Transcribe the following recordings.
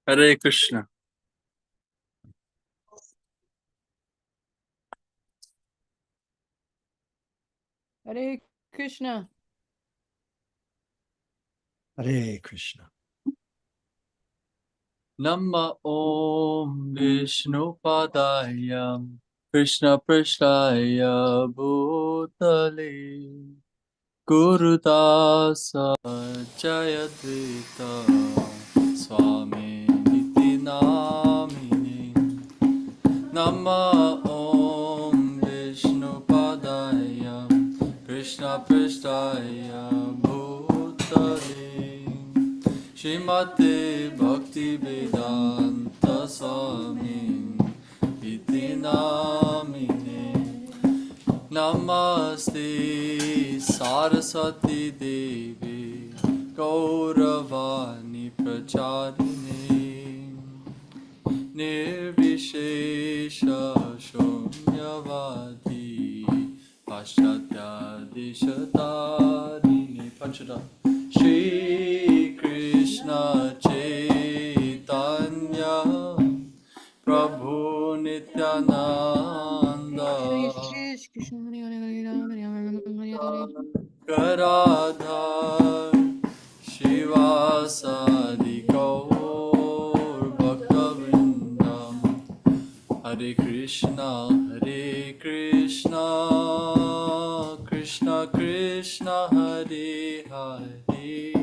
Hare Krishna. Hare Krishna. Hare Krishna. Nama Om Vishnu Padaya Krishna Prishtaya Bhutale Gurudasa Jayadvaita Swami Niti Namine Nama Om Vishnu Padaya Krishna Prishtaya Bhutale Srimad Bhagavatam Swami Iti Namine Namaste Saraswati Devi Gauravani Pracharine Nirvishesha Shunyavadi Paschatya Deshatarine Panchada Shri Krishna Chaitanya Prabhu Nityananda Garadhar Shivasadi Gaur Bhaktavrinda Hare Krishna Krishna Krishna Hare Hare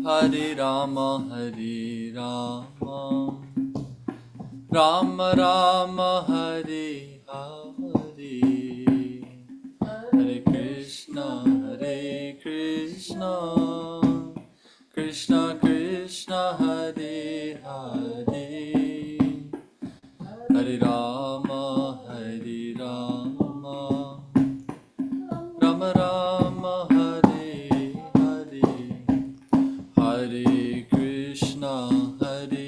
Hare Rama Rama Rama Hare Hare Hare Krishna Krishna Krishna Hare Hare Hare Rama Rama Rama Hare Hare Hare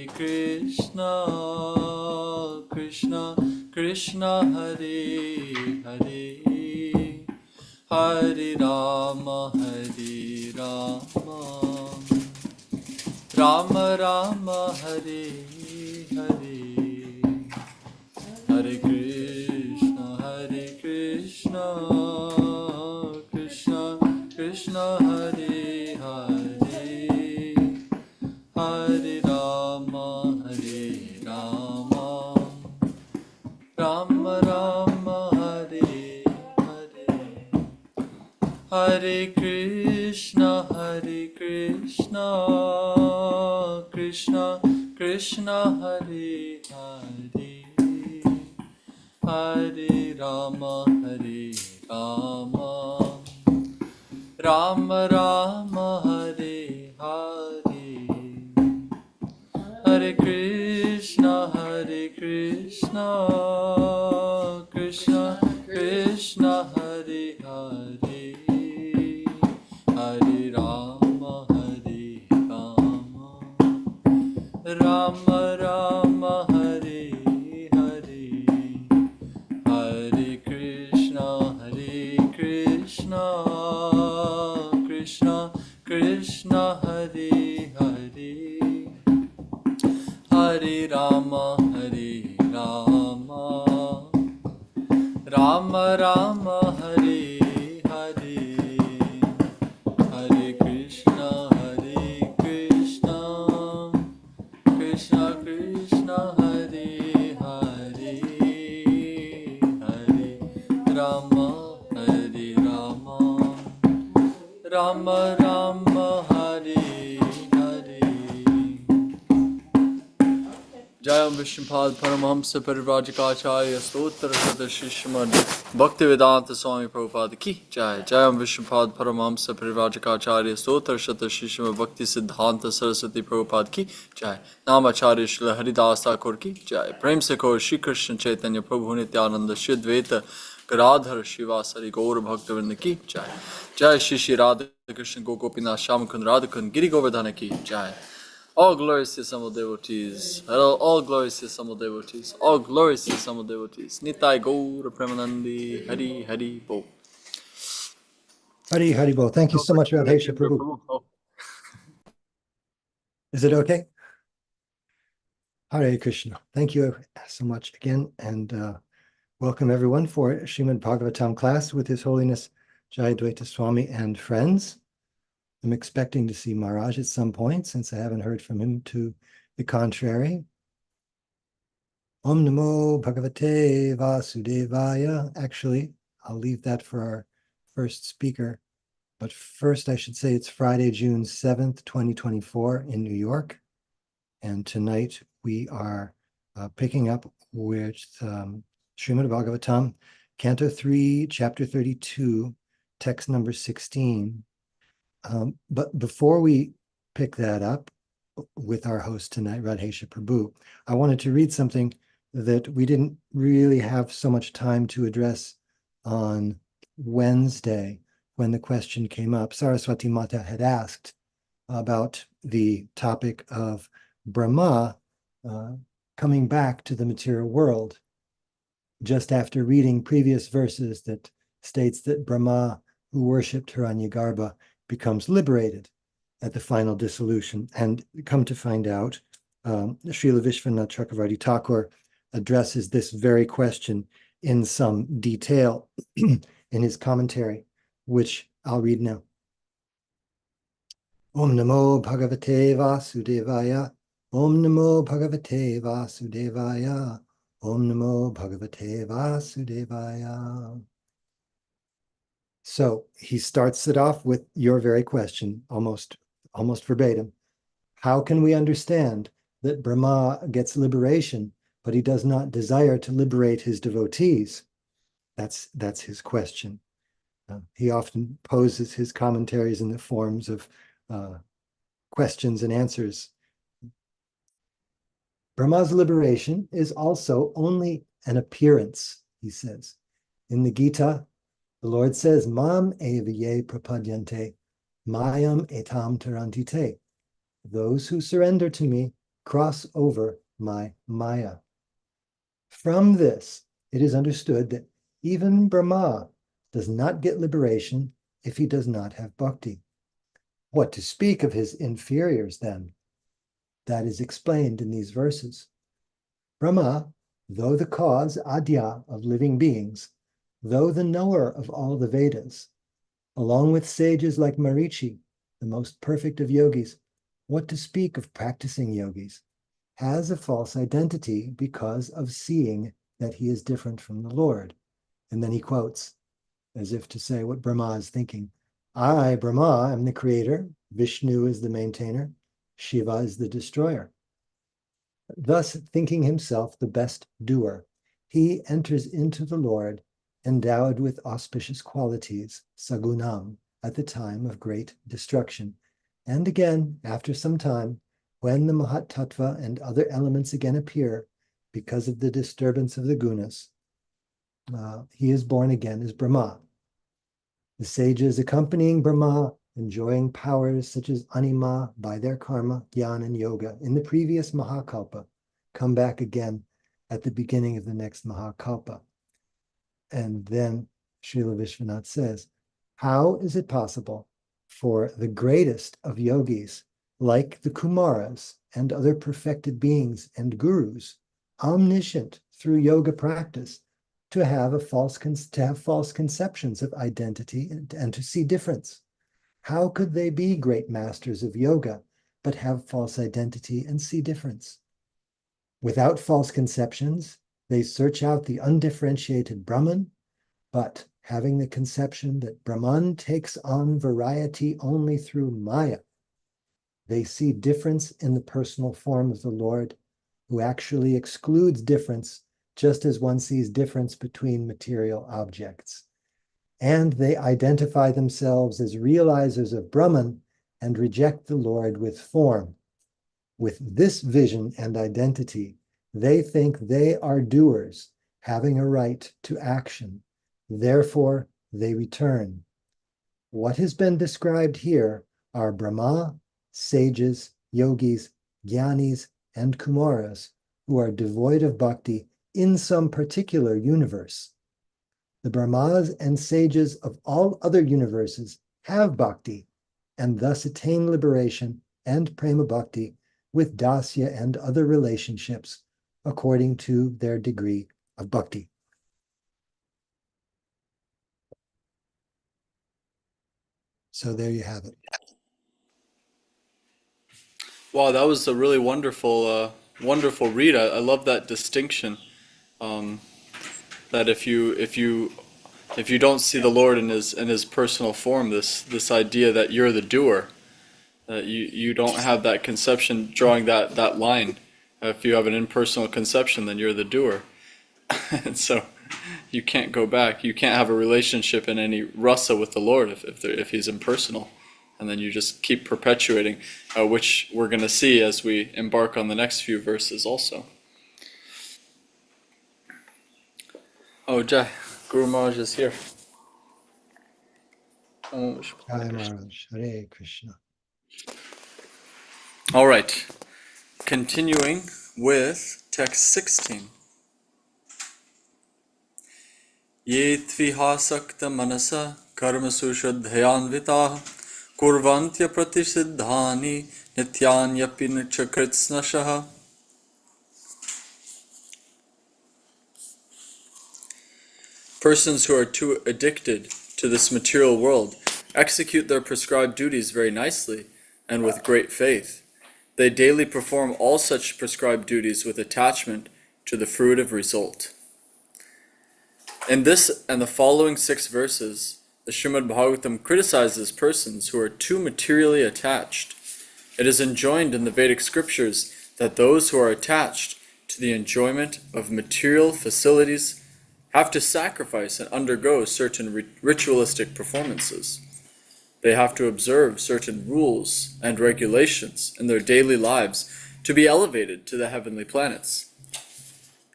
Krishna Krishna Krishna Hare Hare Hare Rama Rama Rama Hare Hare Hare Krishna Krishna Krishna Hare Hare Hare Rama Rama Rama Hare Hare Hare Krishna Krishna Krishna Hare Hare Hare Rama Rama Rama Hare Hare Hare Krishna Krishna Krishna Hare Hare Hare Rama Rama Rama Hare Hare Hare Krishna Krishna Krishna Hare Hare Hare Rama Rama Rama Hare Hare Hare Krishna Krishna Krishna Hare Hare Hare Rama Rama Rama Hare Hare Jayam Vishnupad Paramahamsa Parivrajikacharya Stotra Sada Srimad Bhaktivedanta Swami Prabhupada Ki Jai. Jayam Vishnupad Paramahamsa Parivrajikacharya Stotra Sada Srimad Bhakti Siddhanta Saraswati Prabhupada Ki Jai. Namacharya Srila Haridas Thakur Ki Jai. Prem Sekor Shri Krishna Chaitanya Prabhu Nityananda Shri Advaita Gadadhar Shivasari Gaur Bhaktivinoda Ki Jai. Jai Shri Shri Radha Krishna Gopinath Shamakund Radhakund Giri Govardhana Ki Jai. All glories to some devotees. Hello, all glories to some devotees. All glories to some devotees. Nitai Gaur Premanandi Hari Hari Bo. Hari Haribo. Thank you so much, Radhesha Prabhu. Oh. Is it okay? Hare Krishna. Thank you so much again, and welcome everyone for Srimad Bhagavatam class with His Holiness Jayadvaita Swami and friends. I'm expecting to see Maharaj at some point, since I haven't heard from him to the contrary. Om Namo Bhagavate Vasudevaya. Actually, I'll leave that for our first speaker. But first, I should say it's Friday, June 7th, 2024 in New York. And tonight we are picking up with Srimad Bhagavatam, Canto 3, Chapter 32, text number 16. But before we pick that up with our host tonight, Radhesha Prabhu, I wanted to read something that we didn't really have so much time to address on Wednesday when the question came up. Saraswati Mata had asked about the topic of Brahma coming back to the material world, just after reading previous verses that states that Brahma, who worshipped Hiranyagarbha, becomes liberated at the final dissolution. And come to find out, Srila Vishwanath Chakravarti Thakur addresses this very question in some detail in his commentary, which I'll read now. Om Namo Bhagavate Vasudevaya. Om Namo Bhagavate Vasudevaya. Om Namo Bhagavate Vasudevaya. So he starts it off with your very question, almost verbatim. How can we understand that Brahma gets liberation, but he does not desire to liberate his devotees? That's his question. He often poses his commentaries in the forms of questions and answers. Brahma's liberation is also only an appearance, he says. In the Gita, the Lord says, Mam evaye prapadyante, mayam etam tarantite. Those who surrender to me cross over my maya. From this, it is understood that even Brahma does not get liberation if he does not have bhakti. What to speak of his inferiors then? That is explained in these verses. Brahma, though the cause, adya, of living beings, though the knower of all the Vedas, along with sages like Marichi, the most perfect of yogis, what to speak of practicing yogis, has a false identity because of seeing that he is different from the Lord. And then he quotes, as if to say what Brahma is thinking. I, Brahma, am the creator, Vishnu is the maintainer, Shiva is the destroyer. Thus, thinking himself the best doer, he enters into the Lord endowed with auspicious qualities, sagunam, at the time of great destruction. And again, after some time, when the Mahat Tattva and other elements again appear because of the disturbance of the gunas, he is born again as Brahma. The sages accompanying Brahma, enjoying powers such as anima by their karma, jnana, and yoga in the previous Mahakalpa, come back again at the beginning of the next Mahakalpa. And then Srila Vishwanath says, how is it possible for the greatest of yogis, like the Kumaras and other perfected beings and gurus, omniscient through yoga practice, to have false conceptions of identity and to see difference? How could they be great masters of yoga, but have false identity and see difference? Without false conceptions, they search out the undifferentiated Brahman, but having the conception that Brahman takes on variety only through Maya, they see difference in the personal form of the Lord, who actually excludes difference, just as one sees difference between material objects. And they identify themselves as realizers of Brahman and reject the Lord with form. With this vision and identity, they think they are doers, having a right to action. Therefore, they return. What has been described here are Brahma, sages, yogis, jnanis, and kumaras, who are devoid of bhakti in some particular universe. The Brahmas and sages of all other universes have bhakti, and thus attain liberation and prema bhakti with dasya and other relationships according to their degree of bhakti. So there you have it. Wow, that was a really wonderful read. I love that distinction. That if you don't see the Lord in his personal form, this idea that you're the doer, that you don't have that conception, drawing that line. If you have an impersonal conception, then you're the doer, and so you can't go back. You can't have a relationship in any rasa with the Lord if he's impersonal, and then you just keep perpetuating, which we're going to see as we embark on the next few verses also. Oh, Jai, Guru Maharaj is here. Oh, Jai Maharaj, Hare Krishna. all right, continuing with text 16. Ye tvihasakta manasa karmasu shuddhayanvitaha kurvantya pratisiddhani nityanyapin chakritsnashaha. Persons who are too addicted to this material world execute their prescribed duties very nicely and with great faith. They daily perform all such prescribed duties with attachment to the fruitive result. In this and the following 6 verses, the Srimad Bhagavatam criticizes persons who are too materially attached. It is enjoined in the Vedic scriptures that those who are attached to the enjoyment of material facilities have to sacrifice and undergo certain ritualistic performances. They have to observe certain rules and regulations in their daily lives to be elevated to the heavenly planets.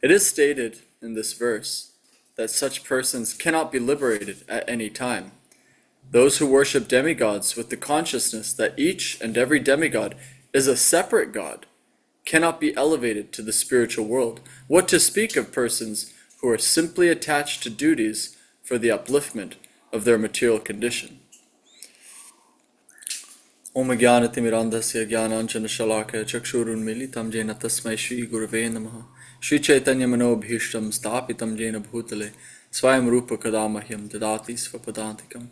It is stated in this verse that such persons cannot be liberated at any time. Those who worship demigods with the consciousness that each and every demigod is a separate god cannot be elevated to the spiritual world. What to speak of persons who are simply attached to duties for the upliftment of their material condition? Om Jnanatimirandhasya Jnananjana Shalakaya Chakshurunmilitam Jena Tasmai Shri Gurave Namaha Shri Chaitanya Manobhishtam Stapitam Jena Bhutale Swayam Rupa Kadamahyam Dadati Svapadantikam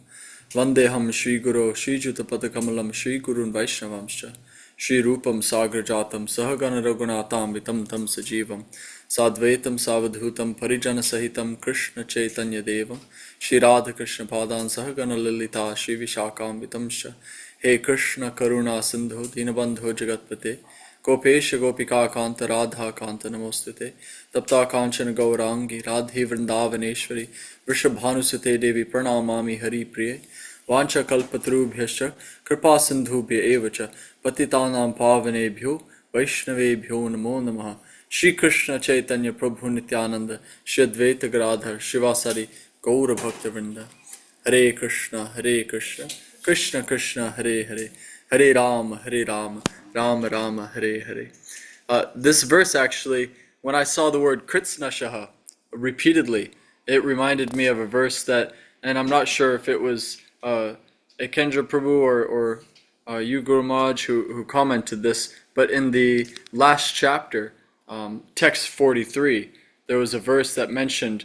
Vandeham Shri Guru Shri Jutapatakamallam Shri Gurun Vaishnavamscha Shri Rupam Sagrajatam Sahagana Raghunatam Vitam Tam Sajivam Sadvaitam Savadhutam Parijana Sahitam Krishna Chaitanya Devam Shri Radha Krishna Padan Sahagana Lilita Shri Vishakam Vitamscha He Krishna Karuna Sindhu Dinabandho Jagatpate Gopesha Gopika Kanta Radha Kanta Namostute Tapta Kanchana Gaurangi Radhi Vrindavaneshwari Vrishabhanusute Devi Pranamami Hari Priye Vancha Kalpatrubhyascha Kripa Sindhubhya Evacha Patitanam Pavanebhyo Vaishnavebhyo Namo Namaha Shri Krishna Chaitanya Prabhu Nityananda Shri Advaita Gadadhar Shivasari Gaura Bhakta Vrinda Hare Krishna Krishna Krishna Hare Hare Hare Rama Rama Rama Hare Hare. This verse actually, when I saw the word Kritsnashaha repeatedly, it reminded me of a verse that, and I'm not sure if it was Ekendra Prabhu or you Guru Maharaj who commented this, but in the last chapter, text 43, there was a verse that mentioned,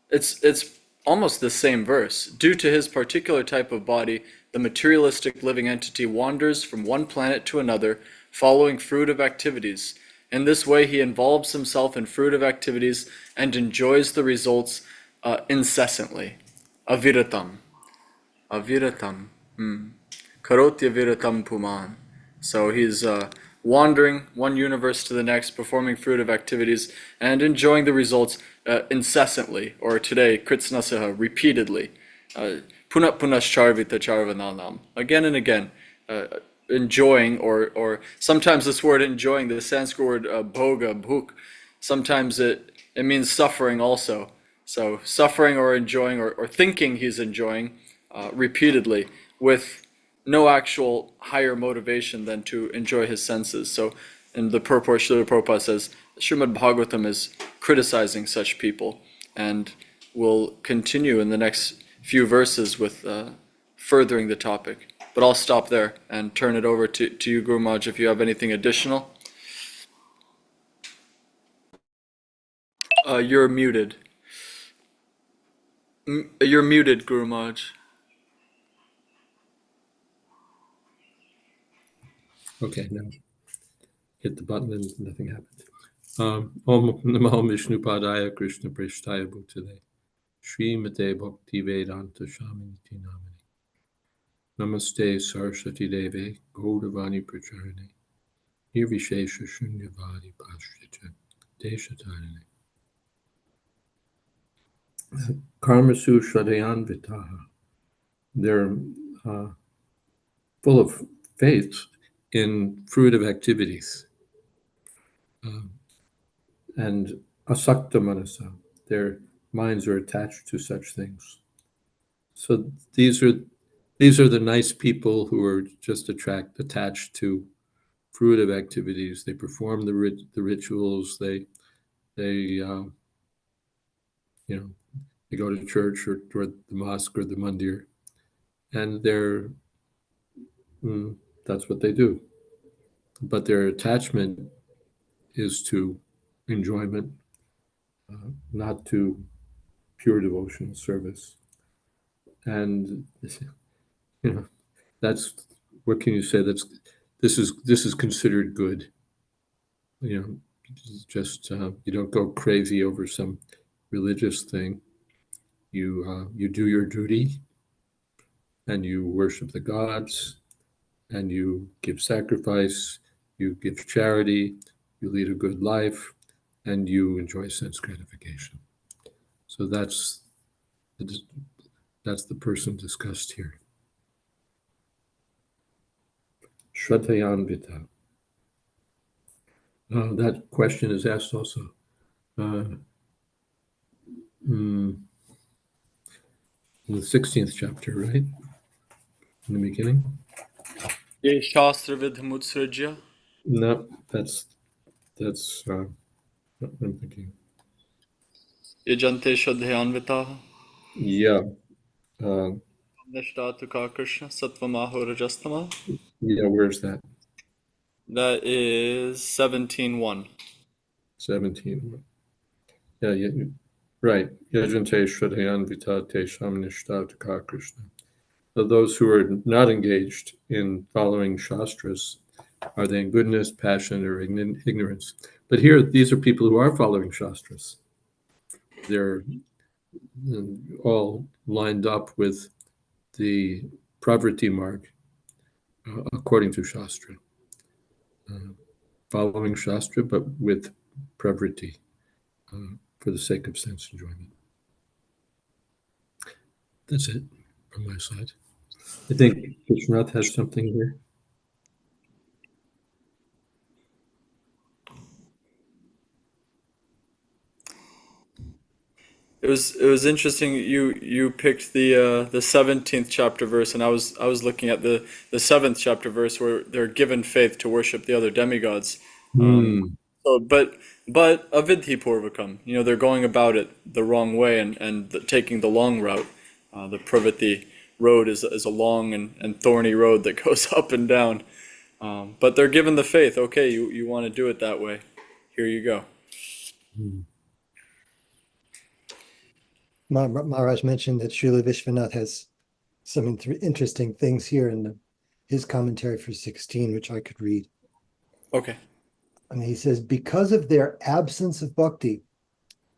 it's almost the same verse. Due to his particular type of body, the materialistic living entity wanders from one planet to another, following fruitive activities. In this way, he involves himself in fruitive activities and enjoys the results incessantly. Aviratam. Karotya viratam puman. So he's wandering one universe to the next, performing fruitive activities, and enjoying the results incessantly, or today, kritsnasaha, repeatedly. Punat punascharvita charvananam. Again and again, enjoying, or sometimes this word enjoying, the Sanskrit word bhoga, bhuk, sometimes it means suffering also. So suffering or enjoying, or thinking he's enjoying repeatedly, with no actual higher motivation than to enjoy his senses. So in the purport, Srila Prabhupada says, Srimad Bhagavatam is criticizing such people, and will continue in the next few verses with furthering the topic. But I'll stop there and turn it over to you, Guru Maharaj, if you have anything additional. You're muted. You're muted, Guru Maharaj. Okay, now hit the button and nothing happened. Om Namo Vishnu Padaya Krishna Prishtaya Bhutale Srimate Bhakti Vedanta Shaminiti Namani Namaste Saraswati Deve Gaudavani Pracharane Nirvishesha Shunyavadi Pashtita Deshatarane Karmasu Shadayan Vitaha. They're full of faith in fruitive activities. And asakta manasa, their minds are attached to such things. So these are the nice people who are just attached to fruitive activities. They perform the rituals. They they go to church or the mosque or the mandir, and that's what they do. But their attachment is to enjoyment, not to pure devotional service. And that's, what can you say? This is considered good. Just you don't go crazy over some religious thing. You do your duty, and you worship the gods, and you give sacrifice, you give charity, you lead a good life, and you enjoy sense gratification. So that's the person discussed here. Shraddhayanvita. That question is asked also. In the 16th chapter, right? In the beginning? Ye Shastra Vidhamutsrajya. No, that's what I'm thinking. Yajante Shadhayanvitaha. Yeah. Nishtatuka Krishna Satvamaho Rajastama. Yeah, where's that? That is 17:1. 17. Yeah, right. Yajante Shraddhayanvita Tesham Nishtatuka Krishna. So those who are not engaged in following Shastras, are they in goodness, passion, or ignorance? But here, these are people who are following Shastras. They're all lined up with the pravriti marg, according to Shastra. Following Shastra, but with pravriti, for the sake of sense enjoyment. That's it from my side. I think Krishnath has something here. It was interesting. You picked the 17th chapter verse, and I was looking at the 7th chapter verse where they're given faith to worship the other demigods. So, but avidhi purvakam, they're going about it the wrong way and taking the long route. The praviti road is a long and thorny road that goes up and down. But they're given the faith. Okay, you want to do it that way. Here you go. Maharaj mentioned that Srila Vishwanath has some interesting things here in his commentary for 16, which I could read. Okay. And he says, because of their absence of bhakti,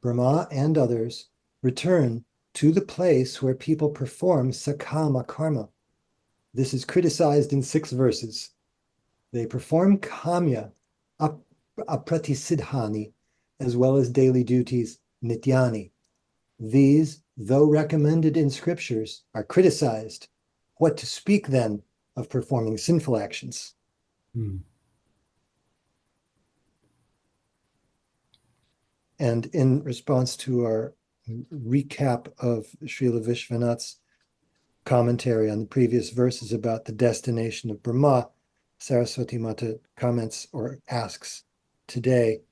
Brahma and others return to the place where people perform sakama karma. This is criticized in 6 verses. They perform kamya, apratisidhani, as well as daily duties, nityani. These, though recommended in scriptures, are criticized. What to speak then of performing sinful actions? And in response to our recap of Srila Vishwanath's commentary on the previous verses about the destination of Brahma, Saraswati Mata comments or asks today,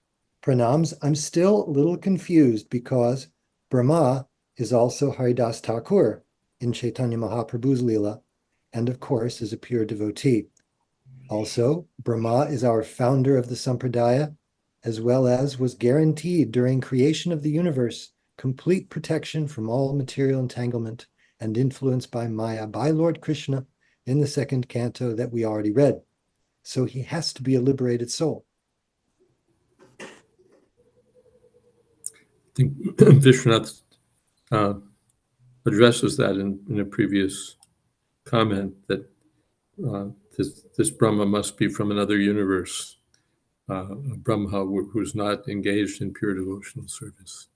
Pranams, I'm still a little confused because Brahma is also Haridas Thakur in Chaitanya Mahaprabhu's Leela, and of course is a pure devotee. Also, Brahma is our founder of the Sampradaya, as well as was guaranteed during creation of the universe complete protection from all material entanglement and influence by Maya by Lord Krishna in the second canto that we already read. So he has to be a liberated soul. I think Vishwanath addresses that in a previous comment, that this Brahma must be from another universe, a Brahma who's not engaged in pure devotional service.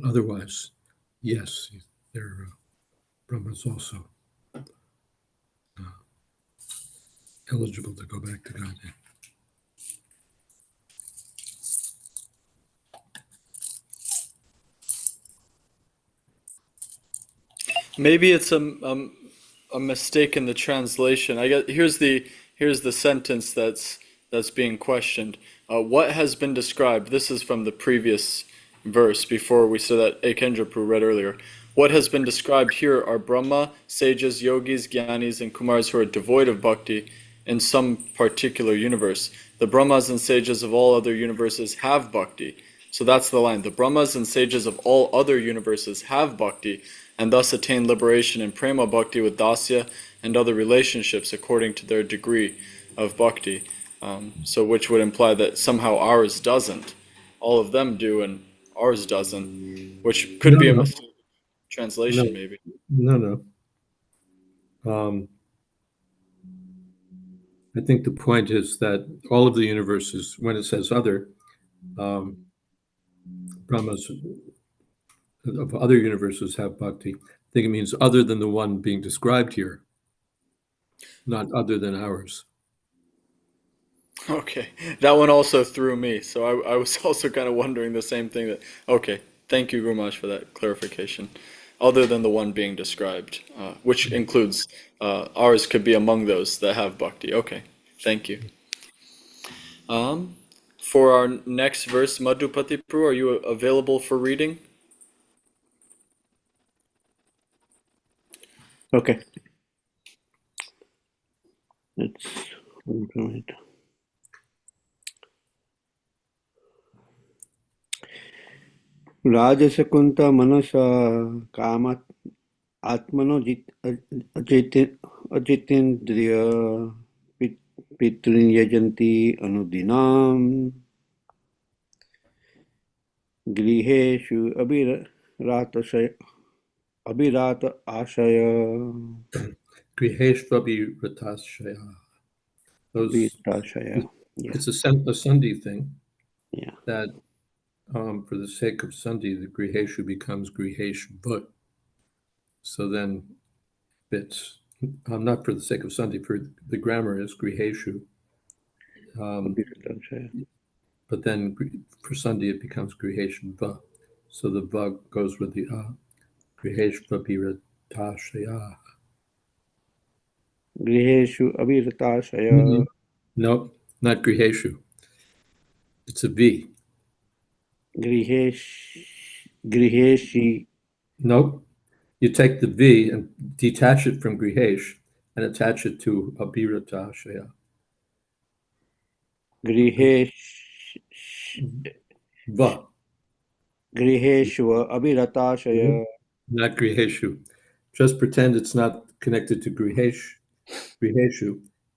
Otherwise, yes, they're Brahmas also eligible to go back to Godhead. Maybe it's a mistake in the translation. I guess here's the sentence that's being questioned. What has been described? This is from the previous verse before we saw that Ekendrapu read earlier. What has been described here are Brahma, sages, yogis, jnanis, and kumars who are devoid of bhakti in some particular universe. The Brahmas and sages of all other universes have bhakti. So that's the line. The Brahmas and sages of all other universes have bhakti, and thus attain liberation in prema bhakti with dasya and other relationships according to their degree of bhakti. So which would imply that somehow ours doesn't. All of them do and ours doesn't, which could be a mistake translation maybe. No. I think the point is that all of the universes, when it says other, Brahmas of other universes have bhakti. I think it means other than the one being described here, not other than ours. Okay, that one also threw me. So I was also kind of wondering the same thing. That okay, thank you very much for that clarification. Other than the one being described, which includes ours could be among those that have bhakti. Okay, thank you. For our next verse, Madhupati Pru, are you available for reading? Okay. Let's open it. राजसकुंत मनसा कामत आत्मनो अजितेन्द्रिय पितृन् यजन्ति अनुदिनाम गृहेषु अभिरात आशय Griheshvabi Ratashaya. Abhiratashaya. Yeah. It's a Sandhi thing. Yeah. That for the sake of Sandhi, the Griheshu becomes Griheshva. So then it's not for the sake of Sandhi, for the grammar is Griheshu. But then for Sandhi it becomes Griheshva. So the va goes with the Griheshvabi Ratashaya. Griheshu Abhiratashaya. No, not Griheshu. It's a V. Griheshi. Nope. You take the V and detach it from Grihesh and attach it to Abhiratashaya. Grihesh. Va. Griheshva Abhiratashaya. Not Griheshu. Just pretend it's not connected to Griheshu.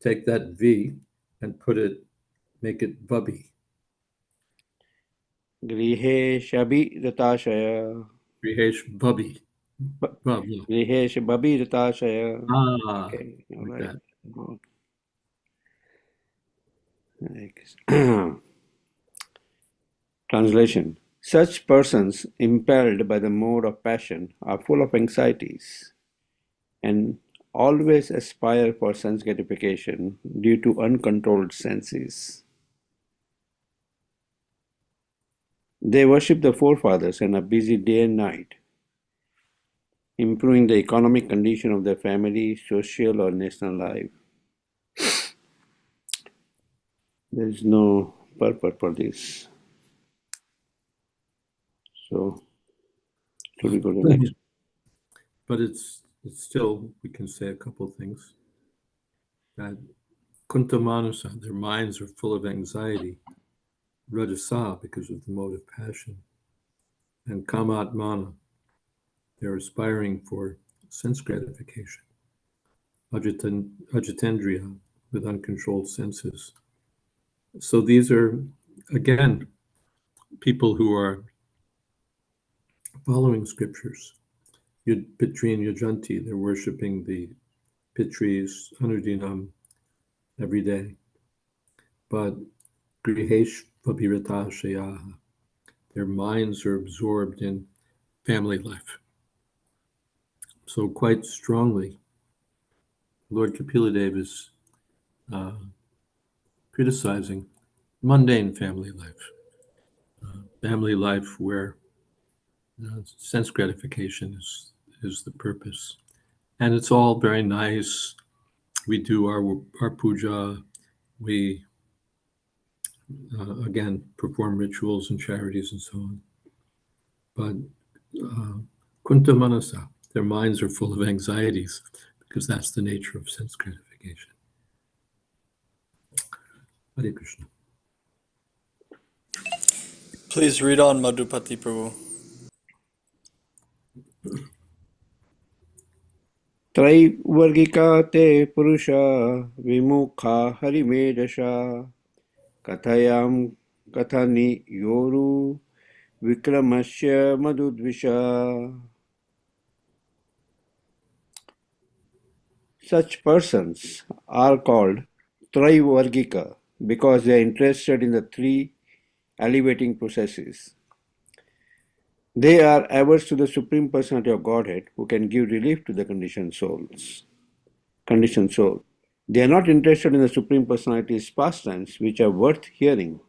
Take that V and make it Vabi. Grihesh Abhiratashaya. Grihesh Vabi. Grihesh Abhiratashaya. Okay. All Like right. that. Translation. Such persons impelled by the mode of passion are full of anxieties and always aspire for sense gratification due to uncontrolled senses. They worship the forefathers and are busy day and night, improving the economic condition of their family, social or national life. There is no purpose for this. So, should we go to the next? But it's It's still, we can say a couple things. That Kuntamanasa, their minds are full of anxiety. Rajasa, because of the mode of passion. And Kamatmana, they're aspiring for sense gratification. Ajitendriya, with uncontrolled senses. So these are, again, people who are following scriptures. Pitri and Yajanti, they're worshiping the Pitris, Anudinam, every day. But Grihesh Vabhirata Shayaha, their minds are absorbed in family life. So quite strongly, Lord Kapila is criticizing mundane family life where sense gratification is the purpose. And it's all very nice. We do our puja, we again perform rituals and charities and so on. But Kunta Manasa, their minds are full of anxieties because that's the nature of sense gratification. Hare Krishna. Please read on, Madhupati Prabhu. त्रैवर्गिका ते पुरुषा विमुखा हरिमेधसा कथयां कथनियोरु विक्रमस्य मधुद्विषा. Such persons are called Traivargika because they are interested in the three elevating processes. They are averse to the Supreme Personality of Godhead who can give relief to the conditioned soul. They are not interested in the Supreme Personality's pastimes which are worth hearing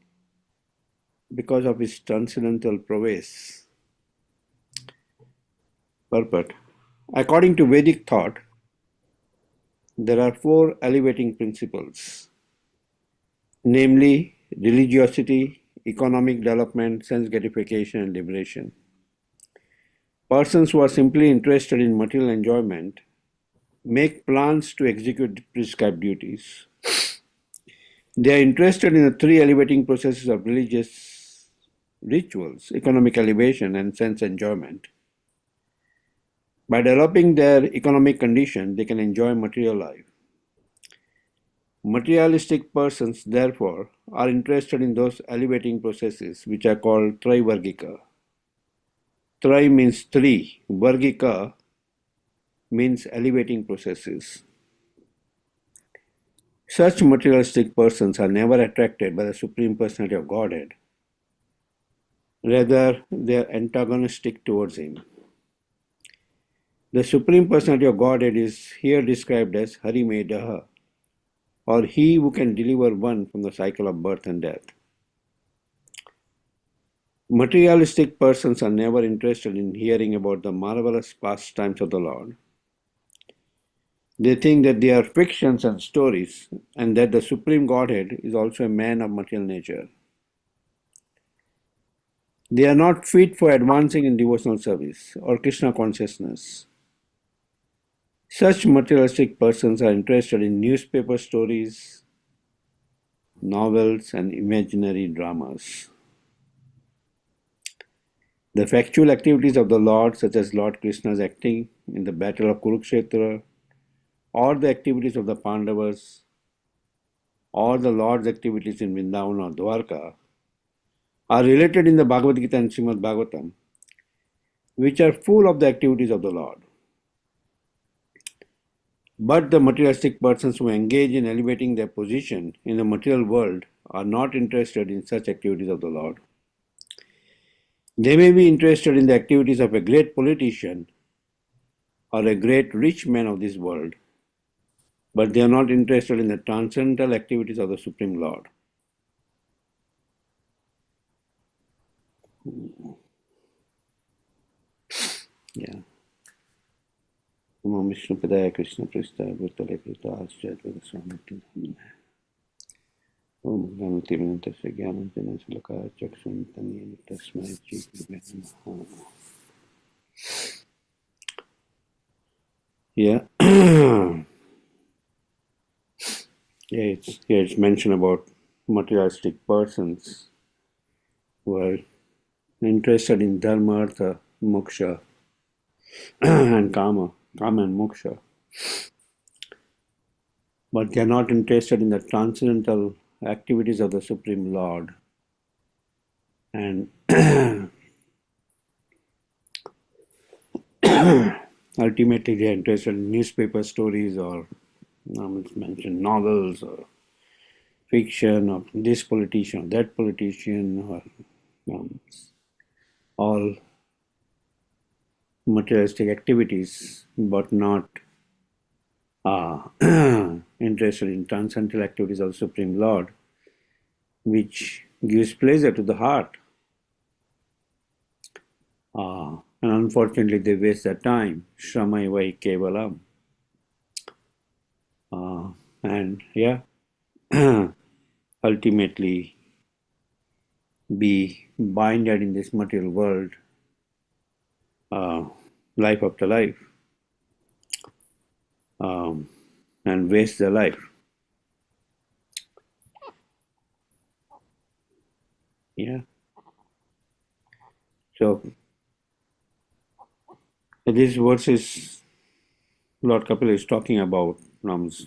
because of his transcendental prowess. Purport. According to Vedic thought, there are four elevating principles, namely religiosity, economic development, sense gratification, and liberation. Persons who are simply interested in material enjoyment make plans to execute prescribed duties. They are interested in the three elevating processes of religious rituals, economic elevation, and sense enjoyment. By developing their economic condition, they can enjoy material life. Materialistic persons, therefore, are interested in those elevating processes which are called Traivargika. Trai means three, Vargika means elevating processes. Such materialistic persons are never attracted by the Supreme Personality of Godhead. Rather, they are antagonistic towards him. The Supreme Personality of Godhead is here described as Harimedaha, or he who can deliver one from the cycle of birth and death. Materialistic persons are never interested in hearing about the marvelous pastimes of the Lord. They think that they are fictions and stories, and that the Supreme Godhead is also a man of material nature. They are not fit for advancing in devotional service or Krishna consciousness. Such materialistic persons are interested in newspaper stories, novels, and imaginary dramas. The factual activities of the Lord, such as Lord Krishna's acting in the battle of Kurukshetra, or the activities of the Pandavas, or the Lord's activities in Vrindavan or Dwarka, are related in the Bhagavad Gita and Srimad Bhagavatam, which are full of the activities of the Lord. But the materialistic persons who engage in elevating their position in the material world are not interested in such activities of the Lord. They may be interested in the activities of a great politician or a great rich man of this world, but they are not interested in the transcendental activities of the Supreme Lord. Yeah. Om Vishnu Padaya Krishna Pristha Bhutale Krita Jayadvaita Swami. Om Ganti Vintasya Gyananjana Salaka Chakshantani Tasmai Chi. Yeah. Yeah, it's mentioned about materialistic persons who are interested in dharma, artha, moksha, and kama and moksha, but they are not interested in the transcendental activities of the Supreme Lord. And ultimately, they are interested in newspaper stories or, it's mentioned, novels or fiction of this politician or that politician, or all materialistic activities, but not interested in transcendental activities of the Supreme Lord, which gives pleasure to the heart. And unfortunately, they waste their time. Shramai vai kevalam. And yeah, ultimately be binded in this material world, life after life, and waste their life. Yeah. So these verses Lord Kapil is talking about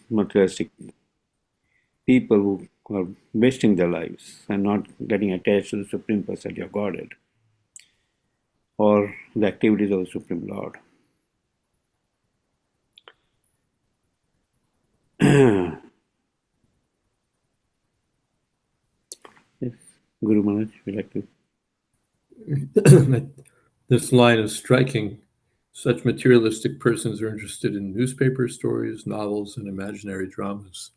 materialistic people who are wasting their lives and not getting attached to the Supreme Personality of Godhead or the activities of the Supreme Lord. Yes, Guru Maharaj, would you like to? This line is striking. Such materialistic persons are interested in newspaper stories, novels, and imaginary dramas.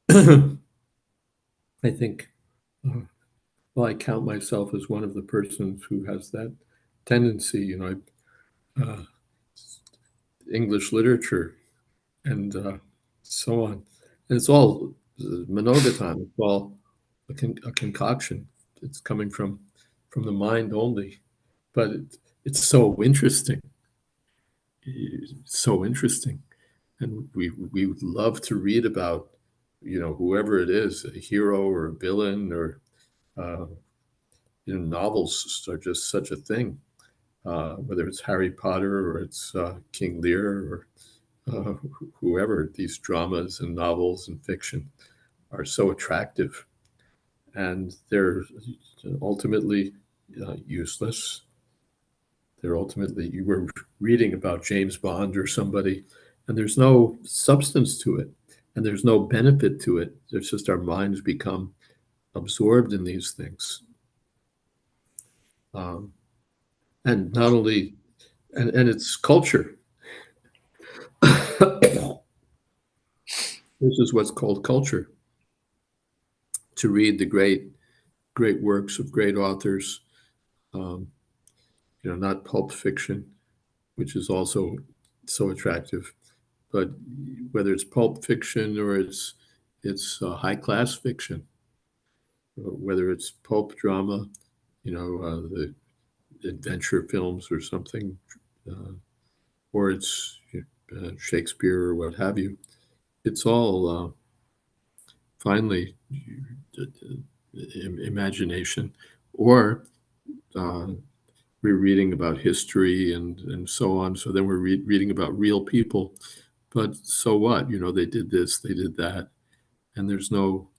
I think, well, I count myself as one of the persons who has that tendency. English literature and so on. And it's all monogaton. It's all a concoction. It's coming from the mind only, but it's so interesting. It's so interesting, and we would love to read about, whoever it is, a hero or a villain, or uh, novels are just such a thing. Whether it's Harry Potter or it's King Lear or whoever, these dramas and novels and fiction are so attractive, and they're ultimately useless. They're ultimately, you were reading about James Bond or somebody, and there's no substance to it, and there's no benefit to it. It's just our minds become absorbed in these things. And not only, and it's culture. This is what's called culture. To read the great works of great authors, not pulp fiction, which is also so attractive, but whether it's pulp fiction or it's high class fiction, whether it's pulp drama, the adventure films or something, or it's Shakespeare or what have you, it's all finally imagination, or we're reading about history and so on. So then we're reading about real people, but so what? They did this, they did that, and there's no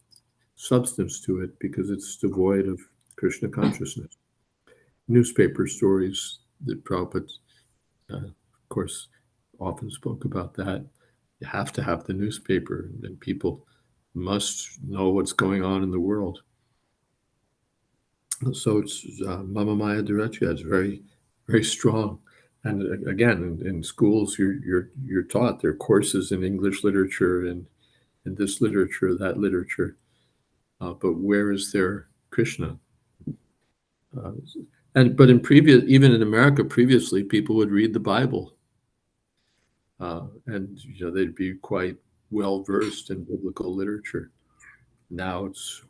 substance to it because it's devoid of Krishna consciousness. Newspaper stories that Prabhupada, of course, often spoke about that. You have to have the newspaper, and people must know what's going on in the world. So it's Mama Maya Directya. It's very, very strong. And again, in schools, you're taught there are courses in English literature and in this literature, that literature. But where is there Krishna? But even in America, previously, people would read the Bible, and they'd be quite well versed in biblical literature. Now it's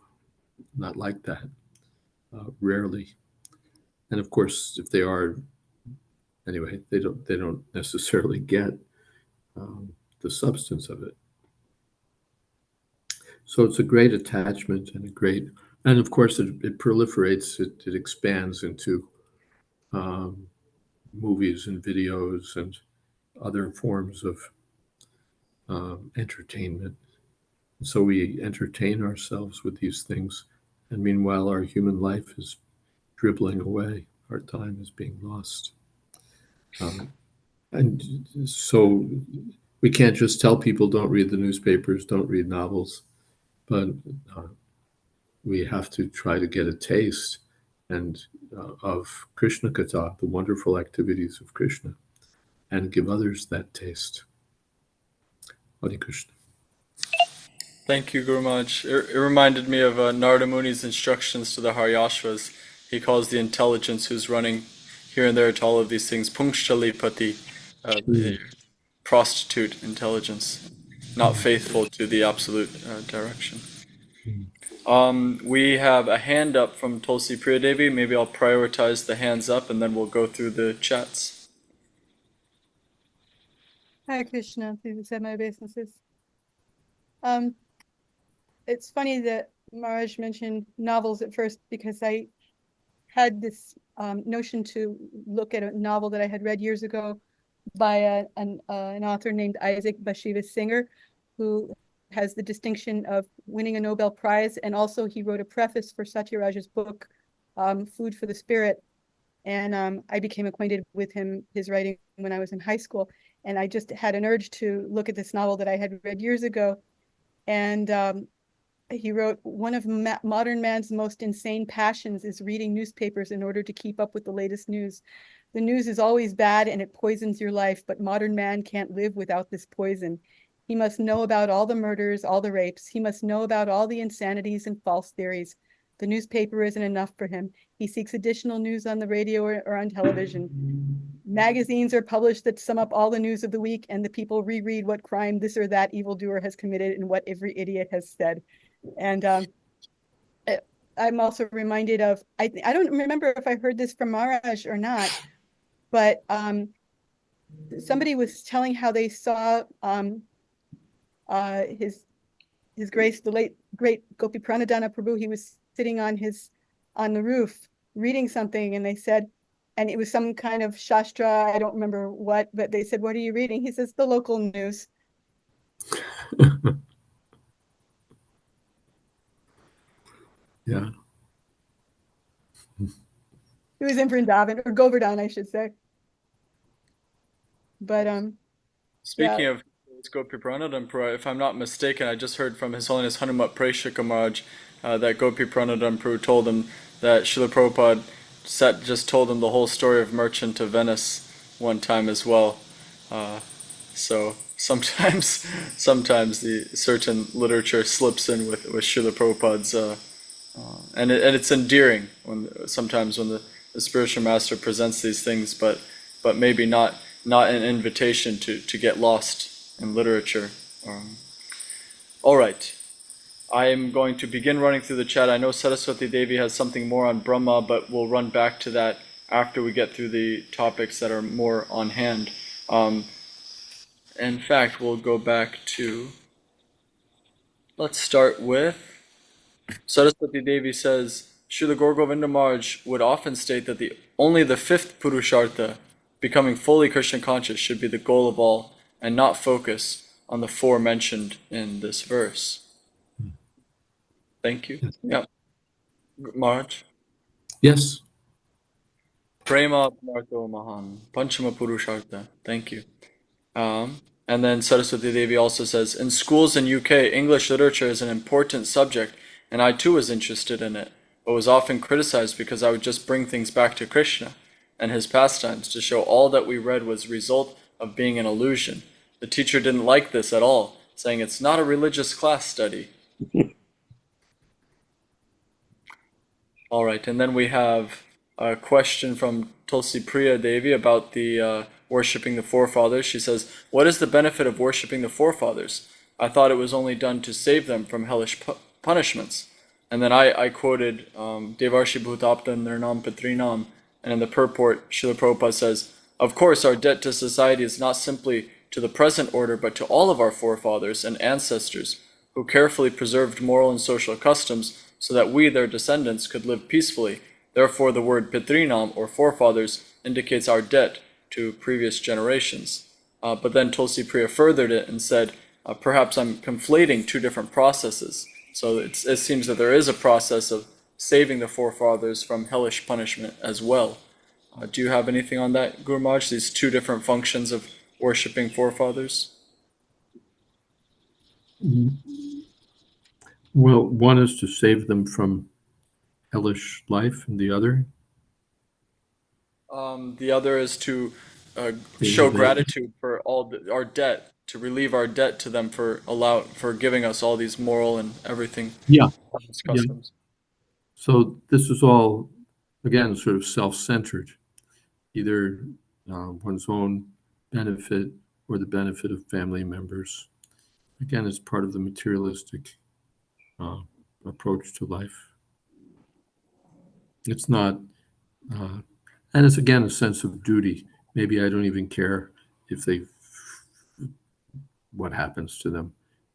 not like that, rarely. And of course, if they are, anyway, they don't necessarily get the substance of it. So it's a great attachment and of course it proliferates, it expands into movies and videos and other forms of entertainment. So we entertain ourselves with these things, and meanwhile our human life is dribbling away. Our time is being lost. And so we can't just tell people don't read the newspapers, don't read novels, but we have to try to get a taste of Krishna Katha, the wonderful activities of Krishna, and give others that taste. Hare Krishna. Thank you, Guru Maharaj. It reminded me of Narada Muni's instructions to the Haryashvas. He calls the intelligence who's running here and there to all of these things Punkshtalipati, prostitute intelligence, not faithful to the absolute direction. We have a hand up from Tulsi Priyadevi. Maybe I'll prioritize the hands up and then we'll go through the chats. Hare Krishna, please accept my obeisances. It's funny that Maharaj mentioned novels at first because I had this notion to look at a novel that I had read years ago by an author named Isaac Bashevis Singer, who has the distinction of winning a Nobel Prize, and also he wrote a preface for Satyaraj's book, Food for the Spirit. And I became acquainted with his writing when I was in high school. And I just had an urge to look at this novel that I had read years ago. And he wrote, one of modern man's most insane passions is reading newspapers in order to keep up with the latest news. The news is always bad and it poisons your life, but modern man can't live without this poison. He must know about all the murders, all the rapes. He must know about all the insanities and false theories. The newspaper isn't enough for him. He seeks additional news on the radio or on television. Magazines are published that sum up all the news of the week, and the people reread what crime this or that evildoer has committed and what every idiot has said. And I'm also reminded of, I don't remember if I heard this from Maharaj or not, but somebody was telling how they saw his grace, the late great Gopi Pranadhana Prabhu. He was sitting on the roof reading something, and they said, and it was some kind of shastra, I don't remember what, but they said, "What are you reading?" He says, "The local news." Yeah. It was in Vrindavan, or Govardhan, I should say. But Speaking of Gopi Pranadhana, if I'm not mistaken, I just heard from His Holiness Hanumat Preshika Maharaj that Gopi Pranadhana told him that Srila Prabhupada just told him the whole story of Merchant of Venice one time as well. So sometimes the certain literature slips in with Srila Prabhupada's, and it's endearing sometimes when the spiritual master presents these things, but maybe not an invitation to get lost in literature. All right. I am going to begin running through the chat. I know Saraswati Devi has something more on Brahma, but we'll run back to that after we get through the topics that are more on hand. In fact, we'll go back to, let's start with, Saraswati Devi says, Srila Gaur Govinda Maharaj would often state that only the fifth Purushartha, becoming fully Krishna conscious, should be the goal of all, and not focus on the four mentioned in this verse. Thank you. Yes. Yeah. Maharaj. Yes. Prema Parto Mahan, Panchama Purushartha. Thank you. And then Saraswati Devi also says, in schools in UK, English literature is an important subject, and I too was interested in it, but was often criticized because I would just bring things back to Krishna and his pastimes to show all that we read was the result of being an illusion. The teacher didn't like this at all, saying it's not a religious class study. All right, and then we have a question from Tulsi Priya Devi about the worshipping the forefathers. She says, what is the benefit of worshipping the forefathers? I thought it was only done to save them from hellish punishments. And then I quoted Devarshi Bhutapta Nirnam Pitrinam, and in the purport, Srila Prabhupada says, of course, our debt to society is not simply to the present order, but to all of our forefathers and ancestors who carefully preserved moral and social customs so that we, their descendants, could live peacefully. Therefore, the word Pitrinam, or forefathers, indicates our debt to previous generations. But then Tulsi Priya furthered it and said, perhaps I'm conflating two different processes. So it seems that there is a process of saving the forefathers from hellish punishment as well. Do you have anything on that, Guru Maharaj, these two different functions of worshipping forefathers? Well, one is to save them from hellish life, and the other? The other is to show gratitude for all our debt, to relieve our debt to them for giving us all these moral and everything. Yeah. Customs. So this is all, again, sort of self-centered, either one's own benefit or the benefit of family members. Again, it's part of the materialistic approach to life. It's not, and it's again a sense of duty. Maybe I don't even care if what happens to them,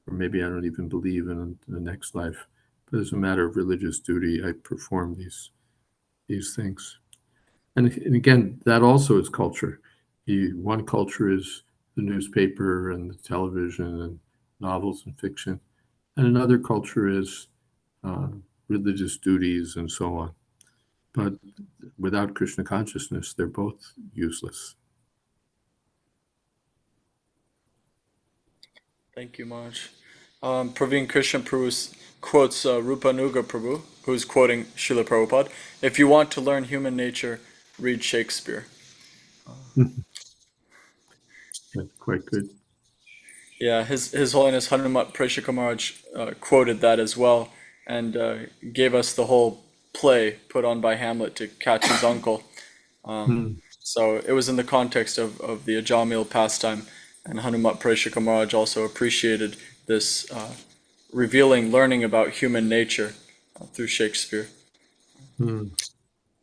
or maybe I don't even believe in the next life. But as a matter of religious duty, I perform these things. And again, that also is culture. One culture is the newspaper and the television and novels and fiction, and another culture is religious duties and so on. But without Krishna consciousness, they're both useless. Thank you, Maharaj. Praveen Krishna Prabhu quotes Rupanuga Prabhu, who's quoting Srila Prabhupada. If you want to learn human nature, read Shakespeare. That's quite good. Yeah, His Holiness Hanumat Preshika Maharaj quoted that as well, and gave us the whole play put on by Hamlet to catch his uncle. So it was in the context of the Ajamil pastime, and Hanumat Preshika Maharaj also appreciated this revealing learning about human nature through Shakespeare. And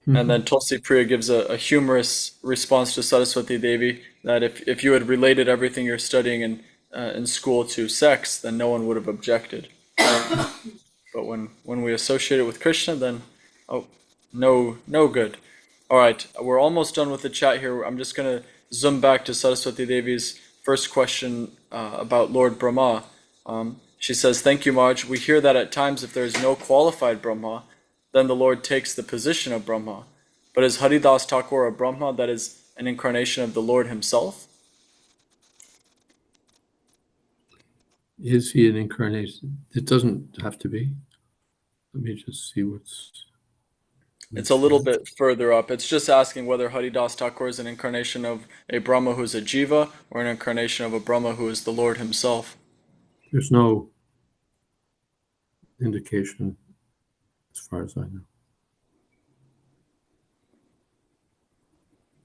then Tulsi Priya gives a humorous response to Saraswati Devi that if you had related everything you're studying in school to sex, then no one would have objected. But when we associate it with Krishna, then no good. All right, we're almost done with the chat here. I'm just going to zoom back to Saraswati Devi's first question about Lord Brahma. She says, "Thank you, Maharaj. We hear that at times if there is no qualified Brahma, then the Lord takes the position of Brahma. But is Haridas Thakur a Brahma that is an incarnation of the Lord himself?" Is he an incarnation? It doesn't have to be. Let me just see what's... It's a little bit further up. It's just asking whether Haridas Thakur is an incarnation of a Brahma who is a Jiva or an incarnation of a Brahma who is the Lord himself. There's no indication as far as I know.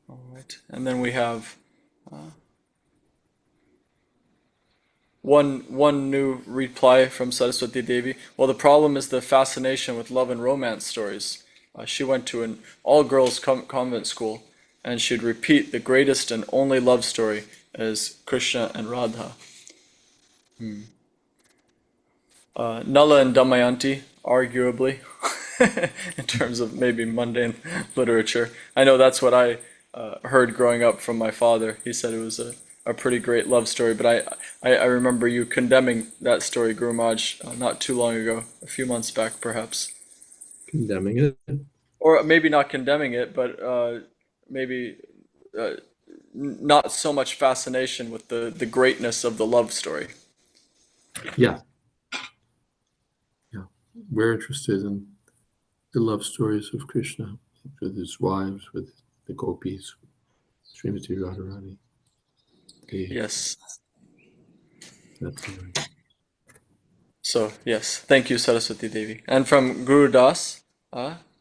All right. And then we have one new reply from Saraswati Devi. Well, the problem is the fascination with love and romance stories. She went to an all-girls convent school, and she'd repeat the greatest and only love story as Krishna and Radha. Nala and Damayanti, arguably, in terms of maybe mundane literature. I know that's what I heard growing up from my father. He said it was a pretty great love story, but I remember you condemning that story, Guru Maharaj, not too long ago, a few months back perhaps. Condemning it? Or maybe not condemning it, but maybe not so much fascination with the greatness of the love story. Yeah. Yeah. We're interested in the love stories of Krishna with his wives, with the gopis, Srimati Radharani. Yes. That's right. So, yes, thank you, Saraswati Devi. And from Guru Das,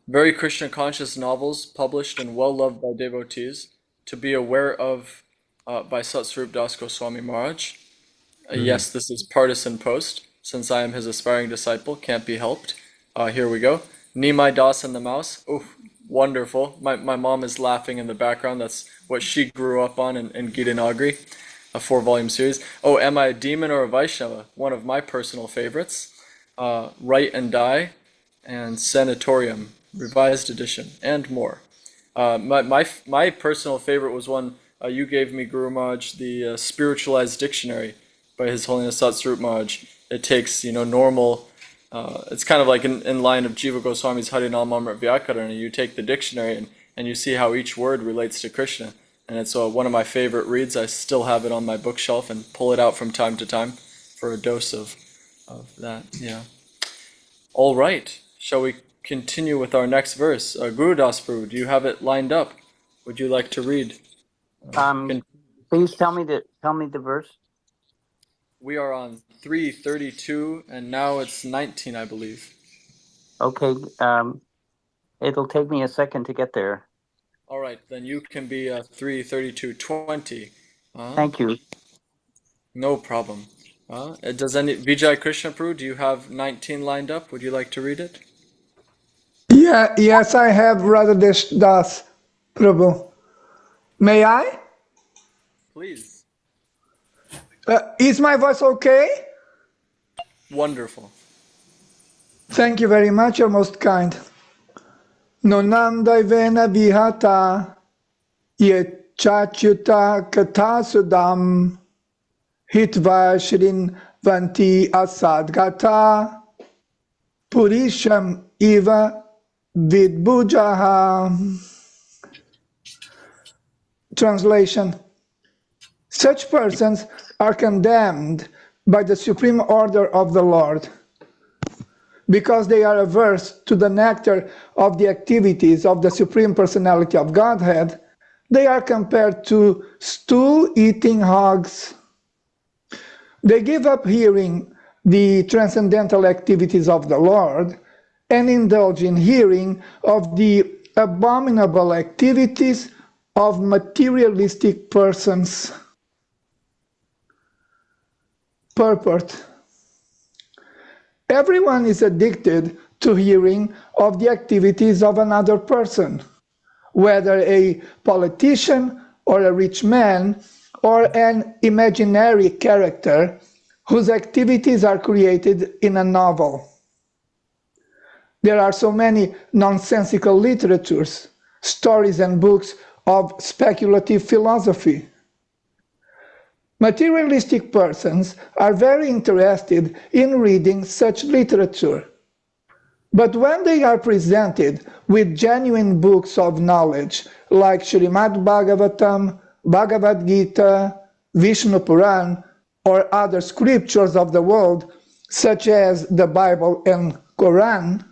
very Krishna conscious novels published and well loved by devotees to be aware of by Satsvarup Das Goswami Maharaj. Yes, this is partisan post, since I am his aspiring disciple, can't be helped. Here we go. Nimai Das and the Mouse. Oof, wonderful. My mom is laughing in the background. That's what she grew up on in Gita Nagri. a 4-volume series. Oh, Am I a Demon or a Vaishnava? One of my personal favorites. Write and Die, and Sanatorium, revised edition, and more. My personal favorite was one you gave me, Guru Maharaj, the Spiritualized Dictionary by His Holiness Satsvarup Maharaj. It takes, normal, it's kind of like in line of Jiva Goswami's Harinam Amrit Vyakarana. You take the dictionary and you see how each word relates to Krishna. And it's one of my favorite reads. I still have it on my bookshelf and pull it out from time to time for a dose of that. Yeah. All right. Shall we continue with our next verse? Guru Das Prabhu, do you have it lined up? Would you like to read? Please tell me the verse. We are on 332, and now it's 19, I believe. Okay. It'll take me a second to get there. All right, then you can be 332:20. Thank you. No problem. Does Vijay Krishna Prabhu, do you have 19 lined up? Would you like to read it? Yes, I have Radha Das Prabhu. May I? Please. Is my voice okay? Wonderful. Thank you very much, you're most kind. Nonam daivena vihata yechachyuta katasudam hitva shrin vanti asadgata purisham iva vidbujaha. Translation. Such persons are condemned by the supreme order of the Lord. Because they are averse to the nectar of the activities of the Supreme Personality of Godhead, they are compared to stool-eating hogs. They give up hearing the transcendental activities of the Lord and indulge in hearing of the abominable activities of materialistic persons. Purport. Everyone is addicted to hearing of the activities of another person, whether a politician or a rich man or an imaginary character whose activities are created in a novel. There are so many nonsensical literatures, stories and books of speculative philosophy. Materialistic persons are very interested in reading such literature. But when they are presented with genuine books of knowledge like Srimad Bhagavatam, Bhagavad Gita, Vishnu Puran, or other scriptures of the world, such as the Bible and Quran,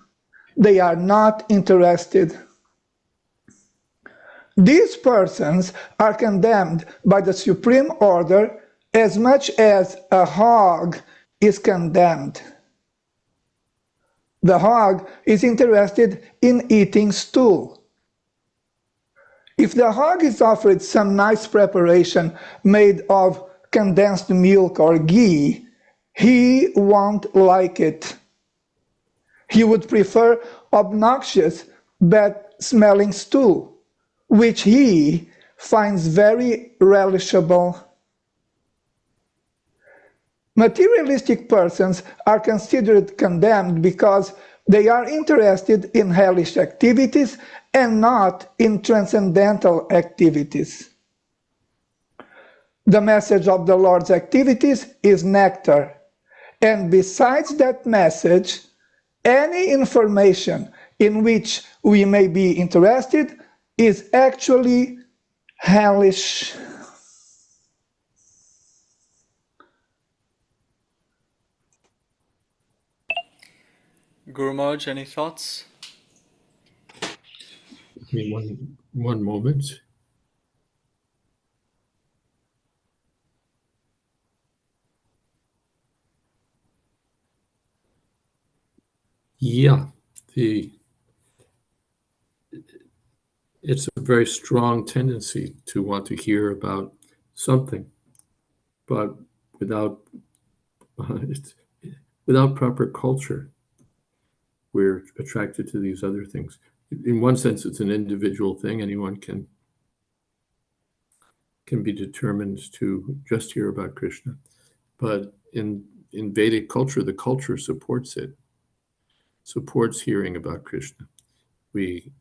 they are not interested. These persons are condemned by the supreme order as much as a hog is condemned. The hog is interested in eating stool. If the hog is offered some nice preparation made of condensed milk or ghee, he won't like it. He would prefer obnoxious, bad-smelling stool, which he finds very relishable. Materialistic persons are considered condemned because they are interested in hellish activities and not in transcendental activities. The message of the Lord's activities is nectar, and besides that message, any information in which we may be interested is actually hellish. Guru Maharaj, any thoughts? Give me one moment. Yeah, it's a very strong tendency to want to hear about something, but without proper culture, we're attracted to these other things. In one sense, it's an individual thing. Anyone can can be determined to just hear about Krishna. But in Vedic culture, the culture supports it, supports hearing about Krishna. We,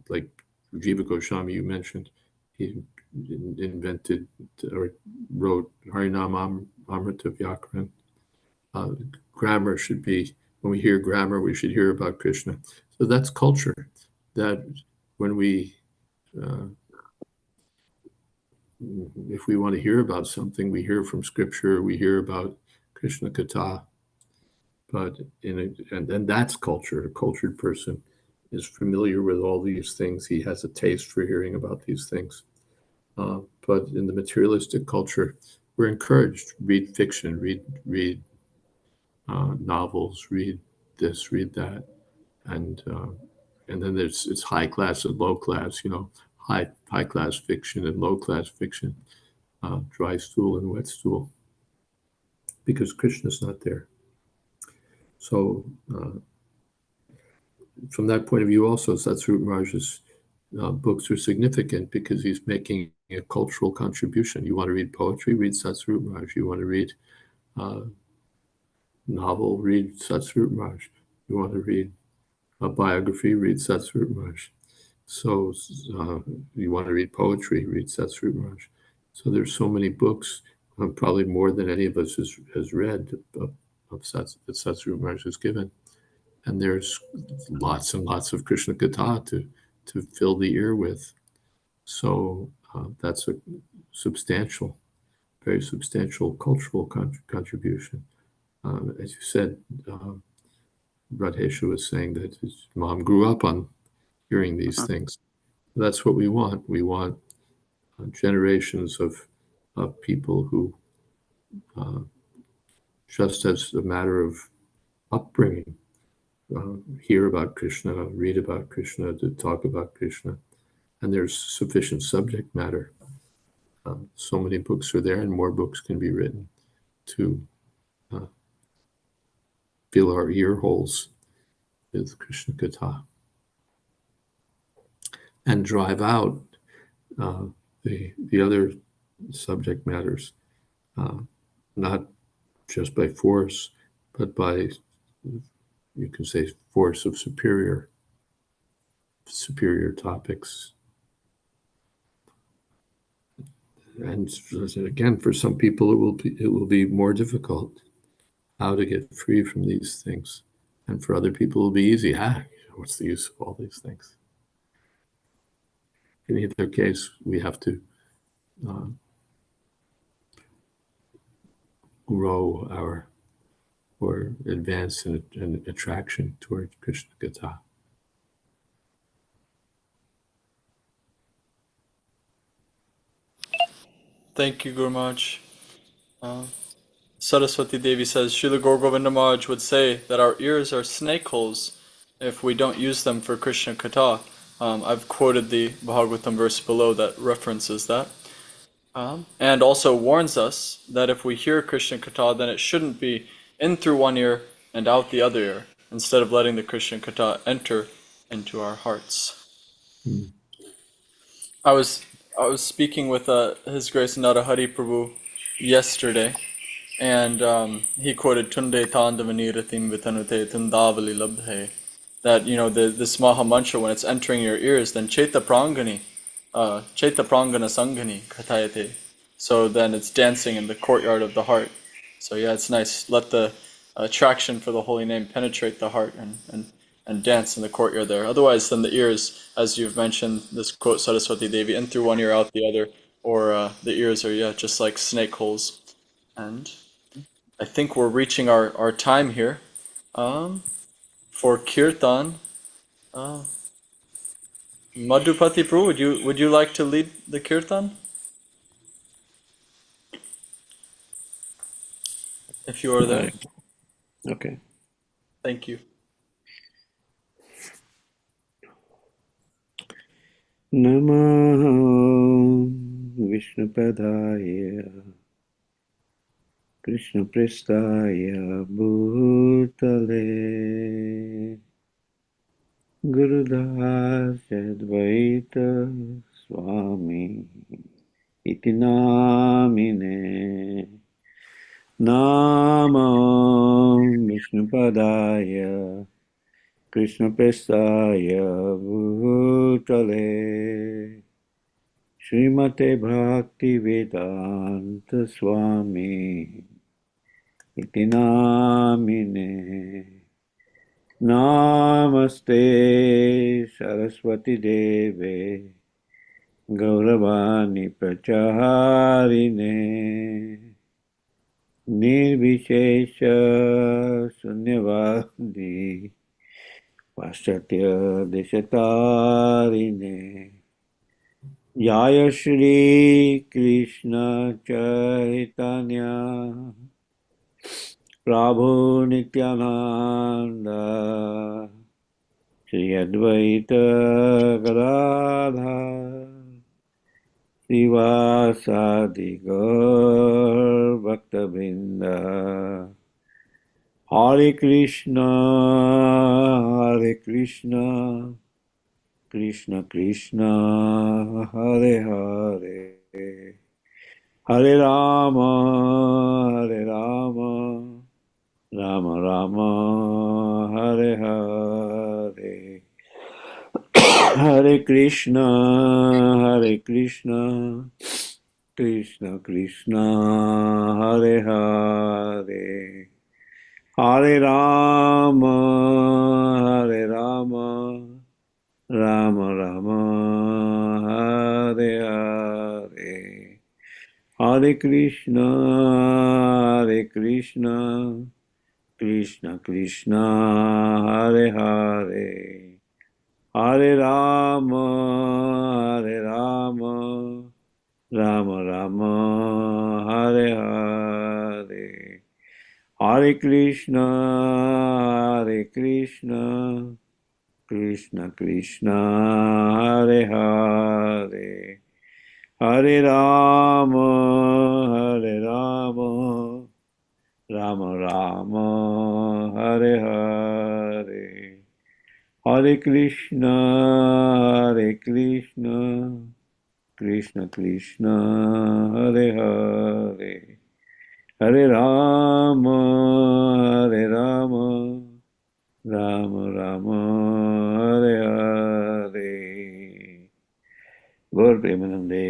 like Jiva Goswami, you mentioned, he invented or wrote Harinam Amrita Vyakaran. Grammar should be, when we hear grammar, we should hear about Krishna. So that's culture, that when we, if we want to hear about something, we hear from scripture, we hear about Krishna Katha. But and that's culture. A cultured person is familiar with all these things. He has a taste for hearing about these things. But in the materialistic culture, we're encouraged, read fiction, read novels, read this, read that, and then it's high class and low class. High class fiction and low class fiction, dry stool and wet stool, because Krishna's not there. So from that point of view, also Satsvarup Maharaj's books are significant because he's making a cultural contribution. You want to read poetry, read Satsvarup Maharaj. You want to read novel, read Satsvarup Maharaj. You want to read a biography, read Satsvarup Maharaj. So you want to read poetry, read Satsvarup Maharaj. So there's so many books, probably more than any of us has read that Satsvarup Maharaj has given. And there's lots and lots of Krishna Katha to fill the ear with. So that's a substantial, very substantial cultural contribution. As you said, Radhesha was saying that his mom grew up on hearing these things. That's what we want. We want generations of people who, just as a matter of upbringing, hear about Krishna, read about Krishna, to talk about Krishna, and there's sufficient subject matter. So many books are there, and more books can be written to fill our ear holes with Krishna Katha and drive out the other subject matters, not just by force, but by, you can say, force of superior topics. And again, for some people, it will be more difficult how to get free from these things, and for other people, it will be easy. What's the use of all these things? In either case, we have to grow or advance an attraction toward Krishna Katha. Thank you, Guru Maharaj. Saraswati Devi says, Srila Gaur Govinda Maharaj would say that our ears are snake holes if we don't use them for Krishna Katha. I've quoted the Bhagavatam verse below that references that. And also warns us that if we hear Krishna Katha, then it shouldn't be in through one ear and out the other ear, instead of letting the Krishna Katha enter into our hearts. I was speaking with His Grace Narahari Prabhu yesterday, and he quoted Tunde Tandavaniratim Vitanute Tundavali Labdhe, that this Maha Mantra, when it's entering your ears, then Chaita Prangana Sanghani Kathayate. So then it's dancing in the courtyard of the heart. So yeah, it's nice. Let the attraction for the holy name penetrate the heart and dance in the courtyard there. Otherwise, then the ears, as you've mentioned, this quote Saraswati Devi, in through one ear, out the other, or the ears are just like snake holes. And I think we're reaching our time here for kirtan. Madhupati Prabhu, would you like to lead the kirtan? If you are there. Okay. Thank you. Namah Vishnupadaya Krishna Prestaya Bhutale Gurudas Jayadvaita Swami iti namine. Namam Vishnupadaya Krishna Prestaya Bhutale Srimate Bhakti Vedanta Swami iti namine. Namaste Saraswati Deve Gauravani Prachaharine Nirvishesha Sunyavadi Paschatya Deshatarine Jaya Shri Krishna Chaitanya Prabhu Nityananda Shri Advaita Gadadhar Srivasadi Gaur Bhaktabinda Hare Krishna Krishna Krishna Hare Hare Hare Rama Rama Rama Hare Hare Hare Krishna Krishna Krishna Hare Hare Hare Rama Rama Rama Hare Hare Hare Krishna Krishna Krishna Hare Hare Hare Rama Rama Rama Hare Hare Hare Krishna Krishna Krishna Hare Hare Hare Rama Rama Rama Hare Hare Hare Krishna Krishna Krishna Hare Hare Hare Rama Rama Rama Hare Hare Gaur Premanande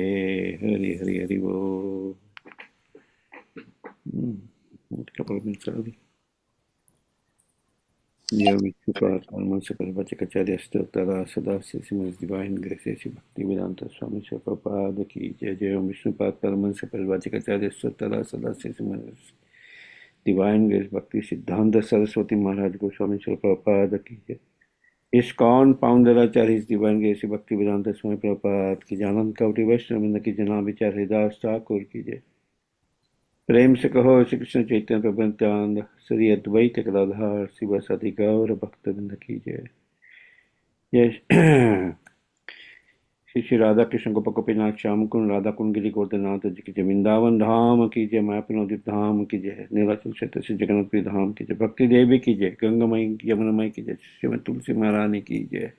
Hari Hari Hari Bo. A couple of minutes early. Jayadvaita Swami Divine Grace Bhaktivedanta Swami Prabhupada ki Jai. Jai Om Vishnupada Paramahansa Parivajikacharya Stotara Sadasya Divine Grace Bhakti Siddhanta Saraswati Maharaj Goswami Prabhupada ki Jai. ISKCON founder Acharya His Divine Grace Bhaktivedanta Swami Prabhupada ki Jai. Anand Kavati Vaishnava ki Jana Vichar Hridas Thakur ki Jai. प्रेम से कहो श्री कृष्ण चैतन्य प्रभु नित्यानंद श्री अद्वैत गदाधर शिवासादि गौर भक्तवृंद की जय। जय श्री श्री राधा कृष्ण गोप गोपीनाथ श्याम कुंड राधा कुंड गिरी गोवर्धनाथ जी की जय। वृंदावन धाम की जय। मायापुर नवद्वीप धाम की जय। नीलाचल क्षेत्र श्री जगन्नाथपुरी धाम की जय। भक्ति देवी की जय। गंगामयी यमुनामयी की जय। श्रीमद तुलसी महारानी की जय।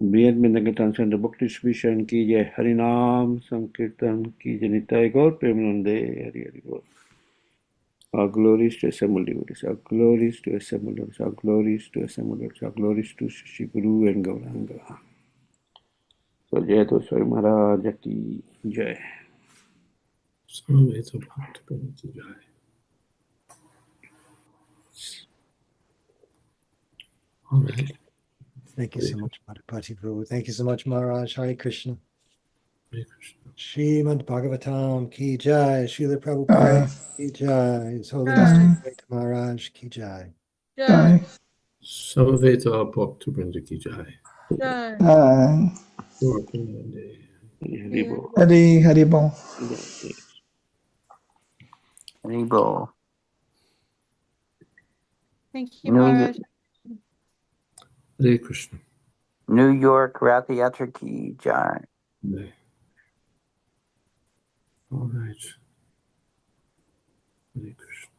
बृहद मिंदन चंद्र बुक डिस्ट्रीब्यूशन की जय। हरिनाम संकीर्तन की जय। निताय गौर प्रेमानंदे हरि हरि बोल। Our glories to assembled devotees, our glories to assembled devotees, our glories to assembled devotees, our glories to Shri Guru and Gauranga. So Jayadvaita Swami Maharaj ki jai. Samveta Bhakti Jai. All right. Thank you so much, Madhupati Prabhu. Thank you so much, Maharaj. Hare Krishna. Hare Krishna. Srimad Bhagavatam ki jai. Srila Prabhupada ki jai. His Holiness Jai. Jayadvaita Maharaj ki jai. Jai. Samveta Bhakti Jai. Jai. Lord Premanande. Hari Bol. Hari Hari Bol. Haribo. Thank you, Maharaj. Hare Krishna. New York Rath Yatra ki jai. Jai. All right. Hare Krishna.